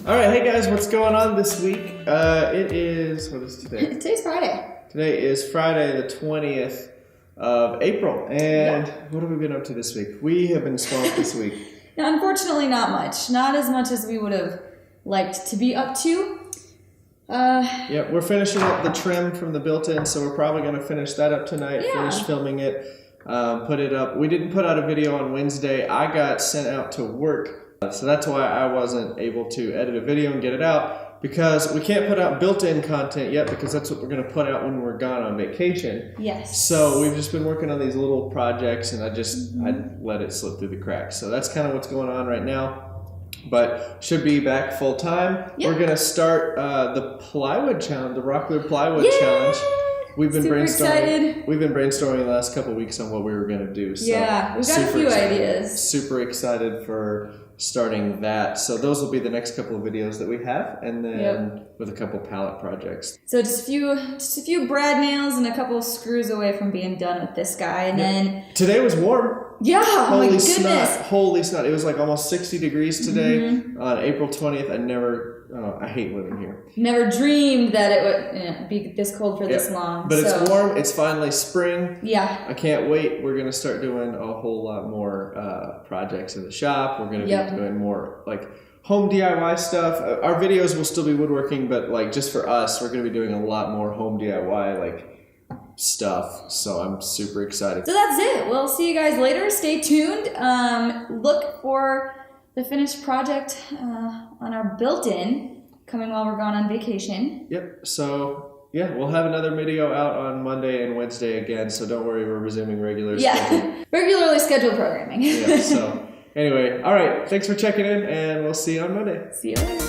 All right, hey guys, what's going on this week? What is today? Today's Friday. Today is Friday the 20th of April, and what have we been up to this week? We have been swamped this week. Now, unfortunately, not much. Not as much as we would have liked to be up to. Yeah, we're finishing up the trim from the built-in, so we're probably going to finish that up tonight, finish filming it, put it up. We didn't put out a video on Wednesday. I got sent out to work. So that's why I wasn't able to edit a video and get it out, because we can't put out built-in content yet, because that's what we're going to put out when we're gone on vacation. Yes. So we've just been working on these little projects, and I let it slip through the cracks. So that's kind of what's going on right now, but should be back full time. Yep. We're going to start the plywood challenge, the Rockler plywood challenge. We've been excited. We've been brainstorming the last couple of weeks on what we were going to do. So yeah, we've got a few ideas. Super excited for starting that. So those will be the next couple of videos that we have, and then with a couple pallet projects. So just a few brad nails and a couple of screws away from being done with this guy, and then today was warm. Yeah, holy oh my goodness. Holy snot. It was like almost 60 degrees today on April 20th. I hate living here. Never dreamed that it would be this cold for this long. But it's warm. It's finally spring. Yeah. I can't wait. We're going to start doing a whole lot more projects in the shop. We're going to be doing more like home DIY stuff. Our videos will still be woodworking, but like just for us, we're going to be doing a lot more home DIY like stuff. So I'm super excited. So that's it. We'll see you guys later. Stay tuned. Look for the finished project on our built-in coming while we're gone on vacation. Yep. So yeah, we'll have another video out on Monday and Wednesday again. So don't worry, we're resuming regularly scheduled programming. Yeah. So anyway, all right. Thanks for checking in, and we'll see you on Monday. See you later.